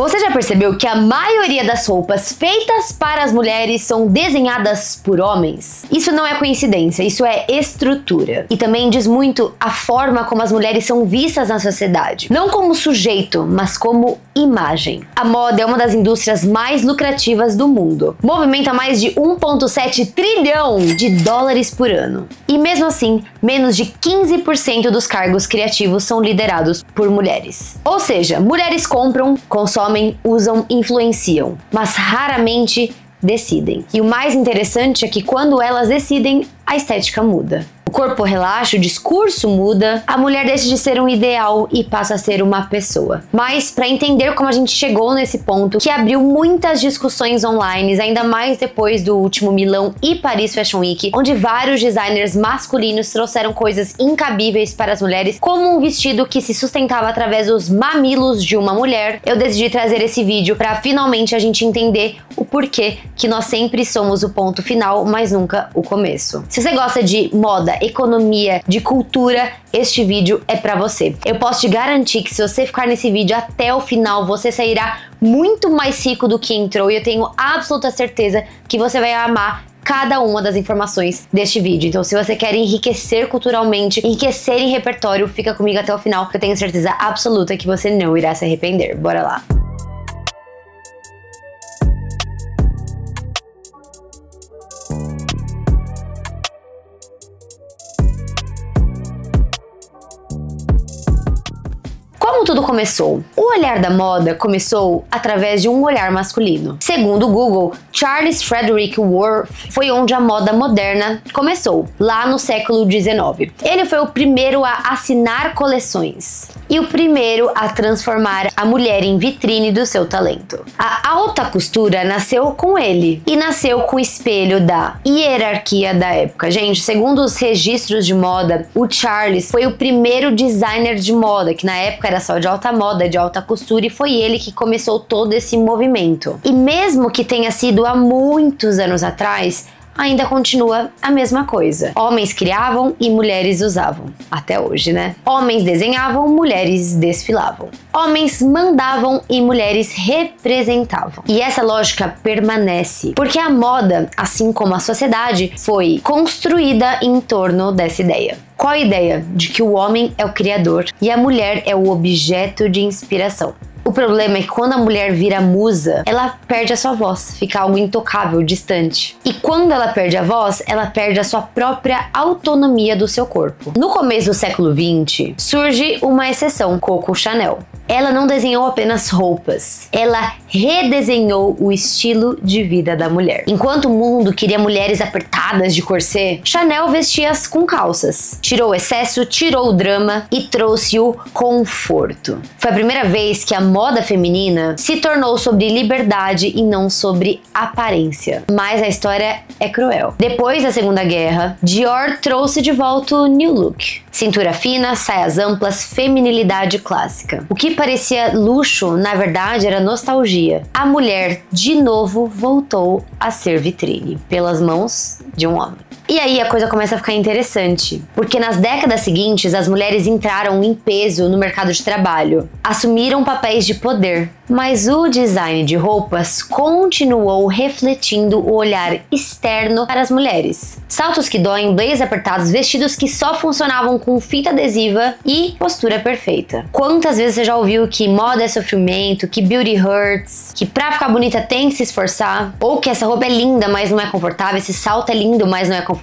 Você já percebeu que a maioria das roupas feitas para as mulheres são desenhadas por homens? Isso não é coincidência, isso é estrutura. E também diz muito a forma como as mulheres são vistas na sociedade. Não como sujeito, mas como imagem. A moda é uma das indústrias mais lucrativas do mundo. Movimenta mais de 1,7 trilhão de dólares por ano. E mesmo assim, menos de 15% dos cargos criativos são liderados por mulheres. Ou seja, mulheres compram, consomem, usam, influenciam, mas raramente decidem. E o mais interessante é que quando elas decidem, a estética muda. O corpo relaxa, o discurso muda, a mulher deixa de ser um ideal e passa a ser uma pessoa. Mas para entender como a gente chegou nesse ponto, que abriu muitas discussões online, ainda mais depois do último Milão e Paris Fashion Week, onde vários designers masculinos trouxeram coisas incabíveis para as mulheres, como um vestido que se sustentava através dos mamilos de uma mulher, eu decidi trazer esse vídeo para finalmente a gente entender o porquê que nós sempre somos o ponto final, mas nunca o começo. Se você gosta de moda, economia, de cultura, este vídeo é pra você. Eu posso te garantir que se você ficar nesse vídeo até o final, você sairá muito mais rico do que entrou, e eu tenho absoluta certeza que você vai amar cada uma das informações deste vídeo. Então, se você quer enriquecer culturalmente, enriquecer em repertório, fica comigo até o final, que eu tenho certeza absoluta que você não irá se arrepender. Bora lá! Como tudo começou? O olhar da moda começou através de um olhar masculino. Segundo o Google, Charles Frederick Worth foi onde a moda moderna começou, lá no século XIX. Ele foi o primeiro a assinar coleções e o primeiro a transformar a mulher em vitrine do seu talento. A alta costura nasceu com ele e nasceu com o espelho da hierarquia da época. Gente, segundo os registros de moda, o Charles foi o primeiro designer de moda, que na época era só de alta moda, de alta costura, e foi ele que começou todo esse movimento. E mesmo que tenha sido há muitos anos atrás, ainda continua a mesma coisa. Homens criavam e mulheres usavam. Até hoje, né? Homens desenhavam, mulheres desfilavam. Homens mandavam e mulheres representavam. E essa lógica permanece, porque a moda, assim como a sociedade, foi construída em torno dessa ideia. Qual a ideia? De que o homem é o criador e a mulher é o objeto de inspiração. O problema é que quando a mulher vira musa, ela perde a sua voz, fica algo intocável, distante. E quando ela perde a voz, ela perde a sua própria autonomia do seu corpo. No começo do século XX, surge uma exceção, Coco Chanel. Ela não desenhou apenas roupas, ela redesenhou o estilo de vida da mulher. Enquanto o mundo queria mulheres apertadas de corset, Chanel vestia-as com calças. Tirou o excesso, tirou o drama e trouxe o conforto. Foi a primeira vez que a moda feminina se tornou sobre liberdade e não sobre aparência. Mas a história é cruel. Depois da Segunda Guerra, Dior trouxe de volta o New Look. Cintura fina, saias amplas, feminilidade clássica. O que parecia luxo, na verdade, era nostalgia. A mulher, de novo, voltou a ser vitrine, pelas mãos de um homem. E aí a coisa começa a ficar interessante, porque nas décadas seguintes as mulheres entraram em peso no mercado de trabalho, assumiram papéis de poder, mas o design de roupas continuou refletindo o olhar externo para as mulheres. Saltos que doem, blazers apertados, vestidos que só funcionavam com fita adesiva e postura perfeita. Quantas vezes você já ouviu que moda é sofrimento, que beauty hurts, que pra ficar bonita tem que se esforçar, ou que essa roupa é linda, mas não é confortável, esse salto é lindo, mas não é confortável?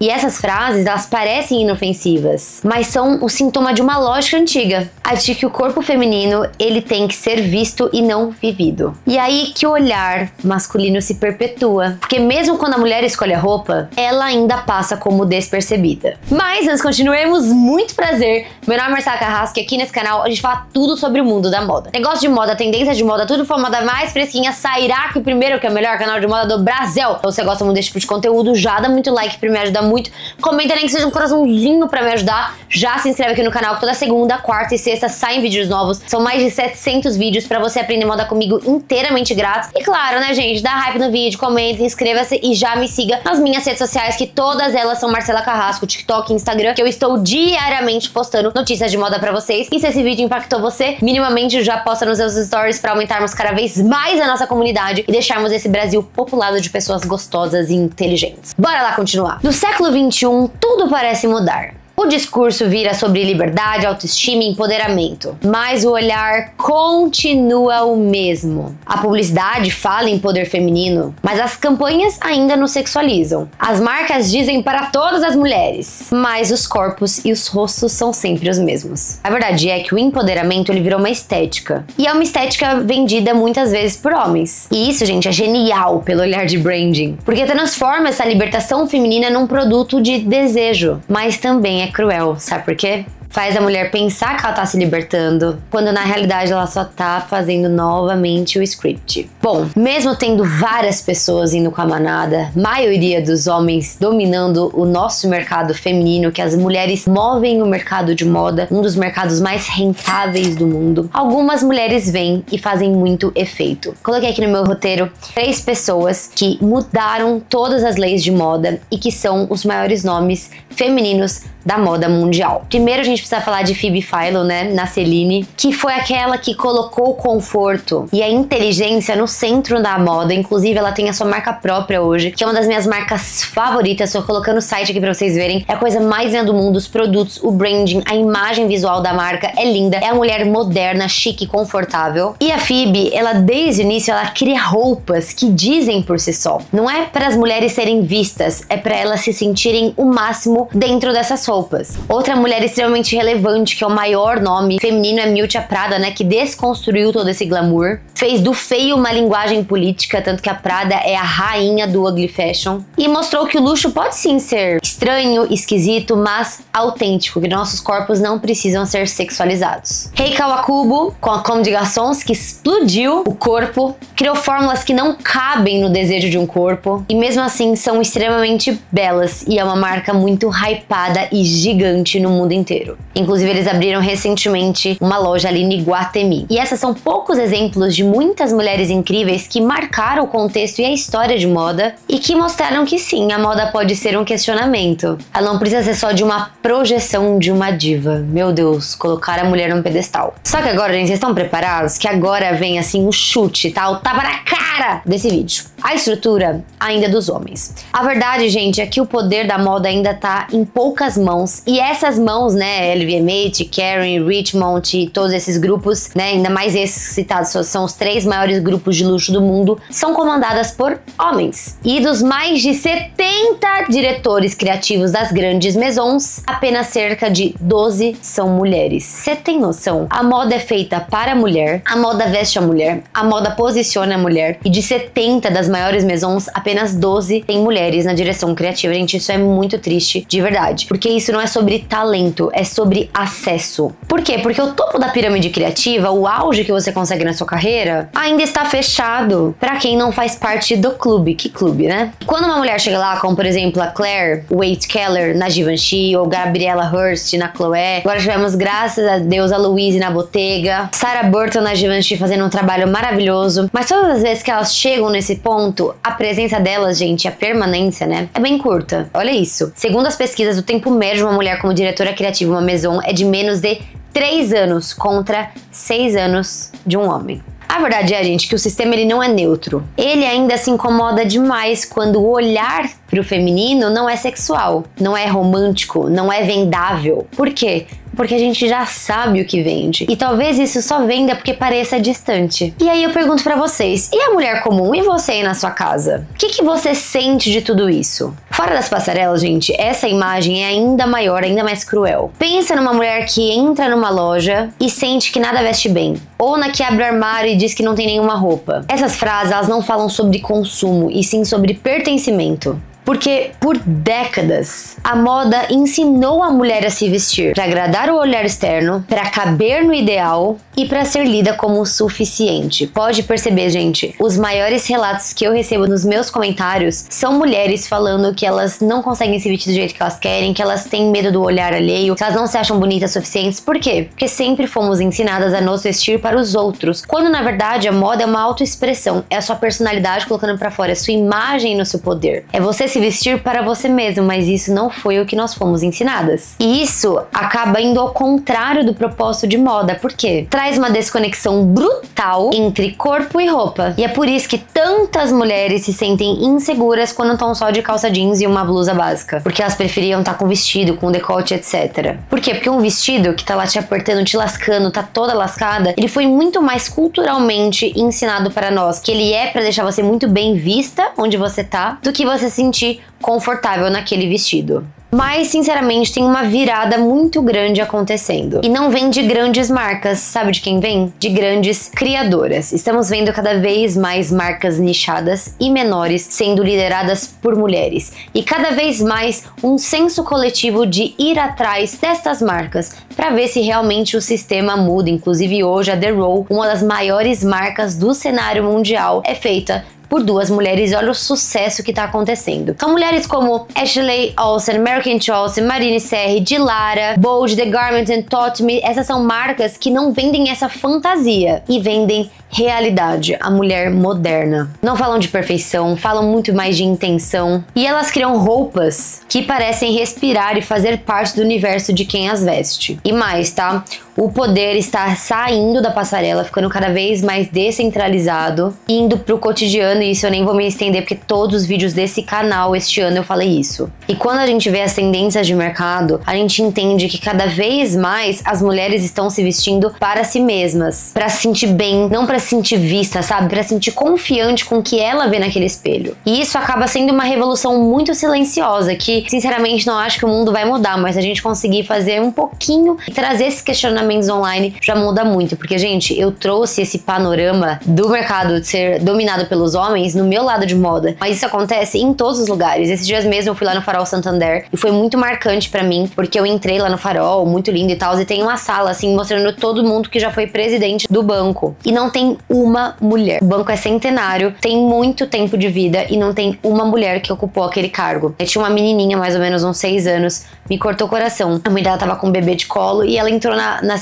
E essas frases, elas parecem inofensivas, mas são o sintoma de uma lógica antiga, a de que o corpo feminino, ele tem que ser visto e não vivido. E aí que o olhar masculino se perpetua, porque mesmo quando a mulher escolhe a roupa, ela ainda passa como despercebida. Mas antes continuemos, muito prazer, meu nome é Marcela Carrasco e aqui nesse canal a gente fala tudo sobre o mundo da moda. Negócio de moda, tendência de moda, tudo for moda mais fresquinha, sairá que o primeiro, que é o melhor canal de moda do Brasil. Então, se você gosta muito desse tipo de conteúdo, já dá muito like pra me ajudar muito, comenta nem que seja um coraçãozinho pra me ajudar, já se inscreve aqui no canal que toda segunda, quarta e sexta saem vídeos novos, são mais de 700 vídeos pra você aprender moda comigo inteiramente grátis. E claro, né, gente, dá hype no vídeo, comenta, inscreva-se e já me siga nas minhas redes sociais, que todas elas são Marcela Carrasco, TikTok e Instagram, que eu estou diariamente postando notícias de moda pra vocês. E se esse vídeo impactou você, minimamente já posta nos seus stories pra aumentarmos cada vez mais a nossa comunidade e deixarmos esse Brasil populado de pessoas gostosas e inteligentes. Bora lá continuar. No século XXI, tudo parece mudar. O discurso vira sobre liberdade, autoestima e empoderamento, mas o olhar continua o mesmo. A publicidade fala em poder feminino, mas as campanhas ainda nos sexualizam. As marcas dizem para todas as mulheres, mas os corpos e os rostos são sempre os mesmos. A verdade é que o empoderamento ele virou uma estética, e é uma estética vendida muitas vezes por homens. E isso, gente, é genial pelo olhar de branding, porque transforma essa libertação feminina num produto de desejo, mas também é cruel, sabe por quê? Faz a mulher pensar que ela tá se libertando, quando na realidade ela só tá fazendo novamente o script. Bom, mesmo tendo várias pessoas indo com a manada, maioria dos homens dominando o nosso mercado feminino, que as mulheres movem o mercado de moda, um dos mercados mais rentáveis do mundo, algumas mulheres vêm e fazem muito efeito. Coloquei aqui no meu roteiro 3 pessoas que mudaram todas as leis de moda e que são os maiores nomes femininos da moda mundial. Primeiro a gente precisa falar de Phoebe Philo, né, na Celine, que foi aquela que colocou o conforto e a inteligência no centro da moda. Inclusive ela tem a sua marca própria hoje, que é uma das minhas marcas favoritas. Estou colocando o site aqui pra vocês verem. É a coisa mais linda do mundo, os produtos, o branding, a imagem visual da marca é linda. É a mulher moderna, chique e confortável. E a Phoebe, ela desde o início, ela cria roupas que dizem por si só. Não é para as mulheres serem vistas, é para elas se sentirem o máximo dentro dessas roupas. Outra mulher extremamente relevante, que é o maior nome feminino, é Miuccia Prada, né, que desconstruiu todo esse glamour, fez do feio uma linguagem política, tanto que a Prada é a rainha do ugly fashion, e mostrou que o luxo pode sim ser estranho, esquisito, mas autêntico, que nossos corpos não precisam ser sexualizados. Rei Kawakubo, com a Comme des Garçons, que explodiu o corpo, criou fórmulas que não cabem no desejo de um corpo, e mesmo assim são extremamente belas, e é uma marca muito hypada e gigante no mundo inteiro. Inclusive eles abriram recentemente uma loja ali em Iguatemi. E esses são poucos exemplos de muitas mulheres incríveis que marcaram o contexto e a história de moda e que mostraram que sim, a moda pode ser um questionamento. Ela não precisa ser só de uma projeção de uma diva. Meu Deus, colocar a mulher num pedestal. Só que agora, gente, vocês estão preparados? Que agora vem assim o chute, tá? O tapa na cara desse vídeo. A estrutura ainda é dos homens. A verdade, gente, é que o poder da moda ainda tá em poucas mãos, e essas mãos, né, LVMH, Kering, Richemont e todos esses grupos, né, ainda mais esses citados, são os 3 maiores grupos de luxo do mundo, são comandadas por homens. E dos mais de 70 diretores criativos das grandes maisons, apenas cerca de 12 são mulheres. Você tem noção? A moda é feita para a mulher, a moda veste a mulher, a moda posiciona a mulher, e de 70 das maiores maisons, apenas 12 tem mulheres na direção criativa. Gente, isso é muito triste, de verdade. Porque isso não é sobre talento, é sobre acesso. Por quê? Porque o topo da pirâmide criativa, o auge que você consegue na sua carreira, ainda está fechado pra quem não faz parte do clube. Que clube, né? Quando uma mulher chega lá, como por exemplo a Claire Waight Keller na Givenchy, ou Gabriela Hearst na Chloé, agora tivemos, graças a Deus, a Louise na Bottega, Sarah Burton na Givenchy fazendo um trabalho maravilhoso. Mas todas as vezes que elas chegam nesse ponto, a presença delas, gente, a permanência, né, é bem curta. Olha isso. Segundo as pesquisas, o tempo médio de uma mulher como diretora criativa em uma maison é de menos de 3 anos contra 6 anos de um homem. A verdade é, gente, que o sistema ele não é neutro. Ele ainda se incomoda demais quando o olhar pro feminino não é sexual, não é romântico, não é vendável. Por quê? Porque a gente já sabe o que vende. E talvez isso só venda porque pareça distante. E aí eu pergunto pra vocês, e a mulher comum? E você aí na sua casa? O que você sente de tudo isso? Fora das passarelas, gente, essa imagem é ainda maior, ainda mais cruel. Pensa numa mulher que entra numa loja e sente que nada veste bem. Ou na que abre o armário e diz que não tem nenhuma roupa. Essas frases, elas não falam sobre consumo, e sim sobre pertencimento. Porque por décadas a moda ensinou a mulher a se vestir para agradar o olhar externo, para caber no ideal e para ser lida como o suficiente. Pode perceber, gente, os maiores relatos que eu recebo nos meus comentários são mulheres falando que elas não conseguem se vestir do jeito que elas querem, que elas têm medo do olhar alheio, que elas não se acham bonitas o suficientes. Por quê? Porque sempre fomos ensinadas a nos vestir para os outros, quando na verdade a moda é uma autoexpressão, é a sua personalidade colocando para fora, é a sua imagem no seu poder. É você se vestir para você mesmo, mas isso não foi o que nós fomos ensinadas. E isso acaba indo ao contrário do propósito de moda, por quê? Traz uma desconexão brutal entre corpo e roupa. E é por isso que tantas mulheres se sentem inseguras quando estão só de calça jeans e uma blusa básica, porque elas preferiam estar com vestido, com decote, etc. Por quê? Porque um vestido que tá lá te apertando, te lascando, tá toda lascada, ele foi muito mais culturalmente ensinado para nós, que ele é para deixar você muito bem vista onde você tá, do que você se sentir confortável naquele vestido. Mas, sinceramente, tem uma virada muito grande acontecendo. E não vem de grandes marcas, sabe de quem vem? De grandes criadoras. Estamos vendo cada vez mais marcas nichadas e menores sendo lideradas por mulheres. E cada vez mais um senso coletivo de ir atrás destas marcas para ver se realmente o sistema muda. Inclusive hoje a The Row, uma das maiores marcas do cenário mundial, é feita por duas mulheres e olha o sucesso que tá acontecendo. São mulheres como Ashley Olsen, American Olsen, Marine Serre, Dilara, Bold, The Garment and Taught Me. Essas são marcas que não vendem essa fantasia e vendem realidade, a mulher moderna. Não falam de perfeição, falam muito mais de intenção e elas criam roupas que parecem respirar e fazer parte do universo de quem as veste. E mais, tá? O poder está saindo da passarela, ficando cada vez mais descentralizado, indo pro cotidiano, e isso eu nem vou me estender porque todos os vídeos desse canal este ano eu falei isso. E quando a gente vê as tendências de mercado, a gente entende que cada vez mais as mulheres estão se vestindo para si mesmas, para se sentir bem, não para se sentir vista, sabe? Para se sentir confiante com o que ela vê naquele espelho. E isso acaba sendo uma revolução muito silenciosa, que sinceramente não acho que o mundo vai mudar, mas se a gente conseguir fazer um pouquinho e trazer esses questionamentos online já muda muito, porque gente, eu trouxe esse panorama do mercado ser dominado pelos homens no meu lado de moda, mas isso acontece em todos os lugares. Esses dias mesmo eu fui lá no Farol Santander e foi muito marcante pra mim, porque eu entrei lá no Farol, muito lindo e tal, e tem uma sala assim mostrando todo mundo que já foi presidente do banco e não tem uma mulher. O banco é centenário, tem muito tempo de vida e não tem uma mulher que ocupou aquele cargo. Eu tinha uma menininha, mais ou menos uns 6 anos, me cortou o coração. A mãe dela tava com um bebê de colo e ela entrou na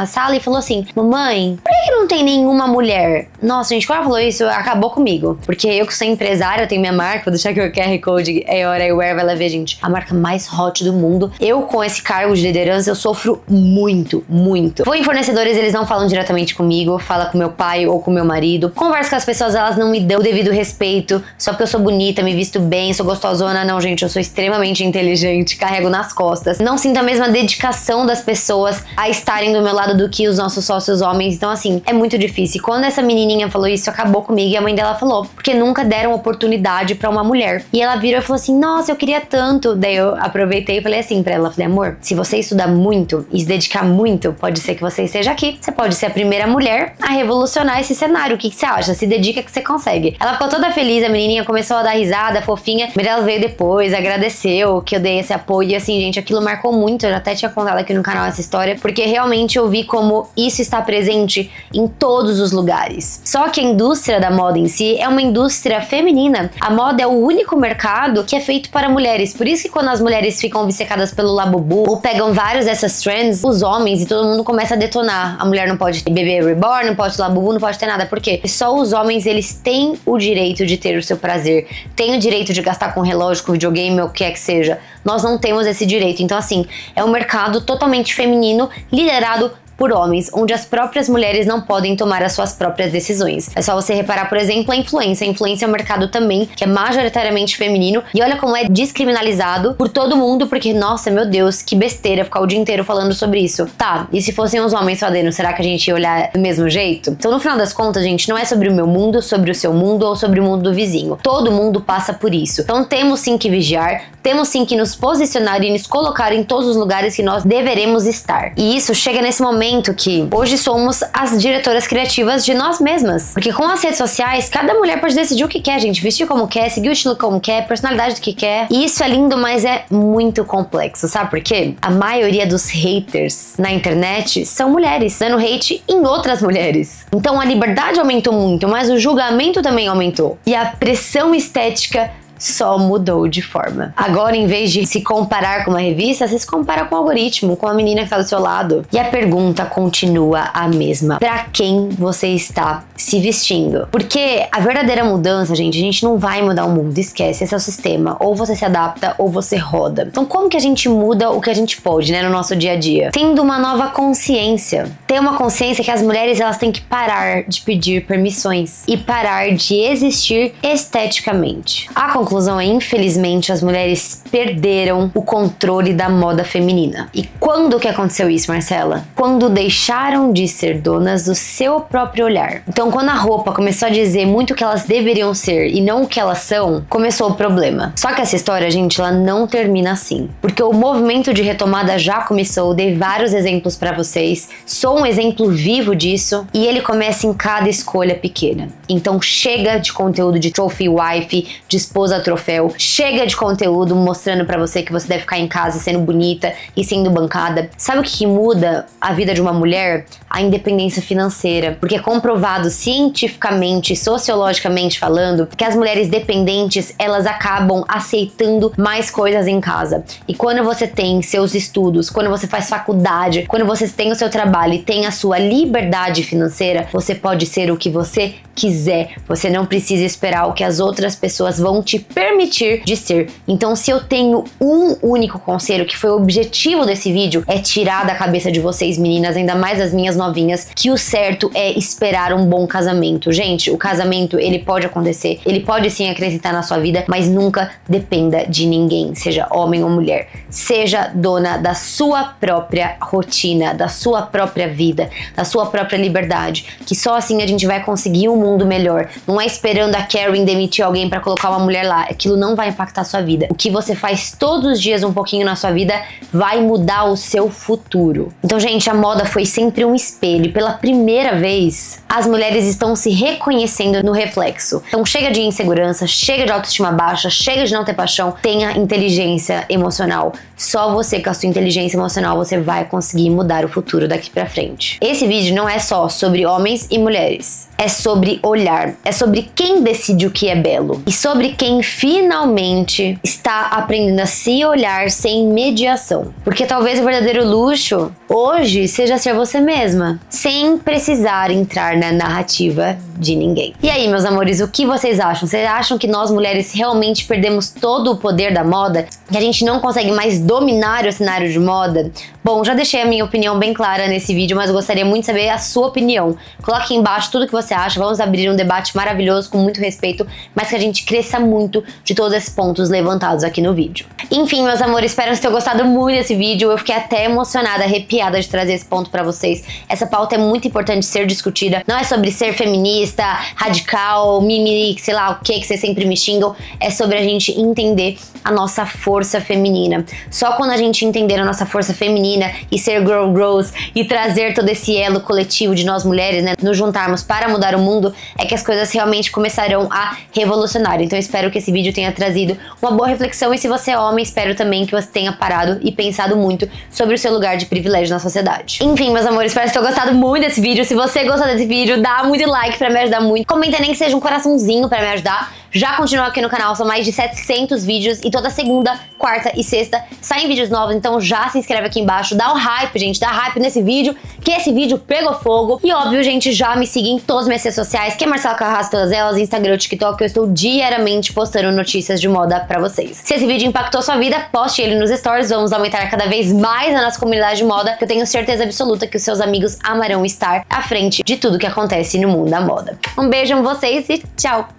sala e falou assim: mamãe, por que não tem nenhuma mulher? Nossa, gente, quando ela falou isso, acabou comigo. Porque eu que sou empresária, eu tenho minha marca, vou deixar aqui o QR Code, Eora Eyewear, vai lá ver, gente, a marca mais hot do mundo. Eu, com esse cargo de liderança, eu sofro muito, muito. Vou em fornecedores, eles não falam diretamente comigo, fala com meu pai ou com meu marido. Converso com as pessoas, elas não me dão o devido respeito, só porque eu sou bonita, me visto bem, sou gostosona. Não, gente, eu sou extremamente inteligente, carrego nas costas. Não sinto a mesma dedicação das pessoas a estarem do meu lado do que os nossos sócios homens. Então, assim, é muito difícil. E quando essa menininha falou isso, acabou comigo. E a mãe dela falou, porque nunca deram oportunidade pra uma mulher. E ela virou e falou assim: nossa, eu queria tanto. Daí eu aproveitei e falei assim pra ela, falei: amor, se você estudar muito e se dedicar muito, pode ser que você esteja aqui. Você pode ser a primeira mulher a revolucionar esse cenário. O que você acha? Se dedica que você consegue. Ela ficou toda feliz, a menininha começou a dar risada, fofinha. A mãe dela veio depois, agradeceu que eu dei esse apoio. E assim, gente, aquilo marcou muito. Eu já até tinha contado aqui no canal essa história, porque realmente eu vi como isso está presente em todos os lugares. Só que a indústria da moda em si é uma indústria feminina. A moda é o único mercado que é feito para mulheres. Por isso que quando as mulheres ficam obcecadas pelo Labubu ou pegam vários dessas trends, os homens e todo mundo começa a detonar. A mulher não pode ter bebê reborn, não pode ter Labubu, não pode ter nada. Por quê? Só os homens, eles têm o direito de ter o seu prazer, têm o direito de gastar com relógio, com videogame ou o que é que seja. Nós não temos esse direito. Então, assim, é um mercado totalmente feminino, liderado por homens, onde as próprias mulheres não podem tomar as suas próprias decisões. É só você reparar, por exemplo, a influência. A influência é um mercado também que é majoritariamente feminino e olha como é descriminalizado por todo mundo, porque, nossa, meu Deus, que besteira ficar o dia inteiro falando sobre isso. Tá, e se fossem os homens fazendo, será que a gente ia olhar do mesmo jeito? Então, no final das contas, gente, não é sobre o meu mundo, sobre o seu mundo ou sobre o mundo do vizinho. Todo mundo passa por isso. Então, temos sim que vigiar, temos sim que nos posicionar e nos colocar em todos os lugares que nós deveremos estar. E isso chega nesse momento momento que hoje somos as diretoras criativas de nós mesmas. Porque com as redes sociais, cada mulher pode decidir o que quer, gente. Vestir como quer, seguir o estilo como quer, personalidade do que quer. E isso é lindo, mas é muito complexo, sabe por quê? A maioria dos haters na internet são mulheres, dando hate em outras mulheres. Então a liberdade aumentou muito, mas o julgamento também aumentou. E a pressão estética só mudou de forma. Agora, em vez de se comparar com uma revista, você se compara com o algoritmo, com a menina que tá do seu lado. E a pergunta continua a mesma. Pra quem você está se vestindo? Porque a verdadeira mudança, gente, a gente não vai mudar o mundo, esquece, esse é o sistema. Ou você se adapta, ou você roda. Então, como que a gente muda o que a gente pode, né, no nosso dia a dia? Tendo uma nova consciência. Ter uma consciência que as mulheres, elas têm que parar de pedir permissões e parar de existir esteticamente. A conclusão é, infelizmente, as mulheres perderam o controle da moda feminina. E quando que aconteceu isso, Marcela? Quando deixaram de ser donas do seu próprio olhar. Então, quando a roupa começou a dizer muito o que elas deveriam ser e não o que elas são, começou o problema. Só que essa história, gente, ela não termina assim. Porque o movimento de retomada já começou, dei vários exemplos pra vocês, sou um exemplo vivo disso, e ele começa em cada escolha pequena. Então, chega de conteúdo de trophy wife, de esposa troféu, chega de conteúdo mostrando pra você que você deve ficar em casa sendo bonita e sendo bancada. Sabe o que muda a vida de uma mulher? A independência financeira, porque é comprovado cientificamente, sociologicamente falando, que as mulheres dependentes, elas acabam aceitando mais coisas em casa. E quando você tem seus estudos, quando você faz faculdade, quando você tem o seu trabalho e tem a sua liberdade financeira, você pode ser o que você quiser. Você não precisa esperar o que as outras pessoas vão te permitir de ser. Então, se eu tenho um único conselho, que foi o objetivo desse vídeo, é tirar da cabeça de vocês, meninas, ainda mais as minhas novinhas, que o certo é esperar um bom casamento. Gente, o casamento, ele pode acontecer, ele pode sim acrescentar na sua vida, mas nunca dependa de ninguém, seja homem ou mulher. Seja dona da sua própria rotina, da sua própria vida, da sua própria liberdade, que só assim a gente vai conseguir um mundo melhor. Não é esperando a Karen demitir alguém pra colocar uma mulher lá. Aquilo não vai impactar a sua vida. O que você faz todos os dias um pouquinho na sua vida vai mudar o seu futuro. Então, gente, a moda foi sempre um espelho. Pela primeira vez, as mulheres estão se reconhecendo no reflexo. Então, chega de insegurança, chega de autoestima baixa, chega de não ter paixão, tenha inteligência emocional. Só você com a sua inteligência emocional você vai conseguir mudar o futuro daqui pra frente. Esse vídeo não é só sobre homens e mulheres. É sobre olhar, é sobre quem decide o que é belo e sobre quem finalmente está aprendendo a se olhar sem mediação. Porque talvez o verdadeiro luxo hoje seja ser você mesma, sem precisar entrar na narrativa de ninguém. E aí, meus amores, o que vocês acham? Vocês acham que nós mulheres realmente perdemos todo o poder da moda? Que a gente não consegue mais dominar o cenário de moda? Bom, já deixei a minha opinião bem clara nesse vídeo, mas eu gostaria muito de saber a sua opinião. Coloque aqui embaixo tudo o que você acha, vamos abrir um debate maravilhoso, com muito respeito, mas que a gente cresça muito de todos esses pontos levantados aqui no vídeo. Enfim, meus amores, espero que vocês tenham gostado muito desse vídeo, eu fiquei até emocionada, arrepiada de trazer esse ponto pra vocês. Essa pauta é muito importante ser discutida, não é sobre ser feminista, radical, mimimi, sei lá o que vocês sempre me xingam, é sobre a gente entender a nossa força feminina. Só quando a gente entender a nossa força feminina e ser girl girls e trazer todo esse elo coletivo de nós mulheres, né, nos juntarmos para mudar o mundo, é que as coisas realmente começarão a revolucionar. Então eu espero que esse vídeo tenha trazido uma boa reflexão, e se você é homem, espero também que você tenha parado e pensado muito sobre o seu lugar de privilégio na sociedade. Enfim, meus amores, espero que tenham gostado muito desse vídeo. Se você gostou desse vídeo, dá muito like pra me ajudar muito. Comenta nem que seja um coraçãozinho pra me ajudar. Já continua aqui no canal, são mais de 700 vídeos e toda segunda, quarta e sexta saem vídeos novos, então já se inscreve aqui embaixo, dá um hype, gente, dá hype nesse vídeo, que esse vídeo pegou fogo. E óbvio, gente, já me siga em todas as minhas redes sociais, que é Marcela Carrasco, todas elas, Instagram, TikTok, que eu estou diariamente postando notícias de moda pra vocês. Se esse vídeo impactou sua vida, poste ele nos stories, vamos aumentar cada vez mais a nossa comunidade de moda, que eu tenho certeza absoluta que os seus amigos amarão estar à frente de tudo que acontece no mundo da moda. Um beijo em vocês e tchau!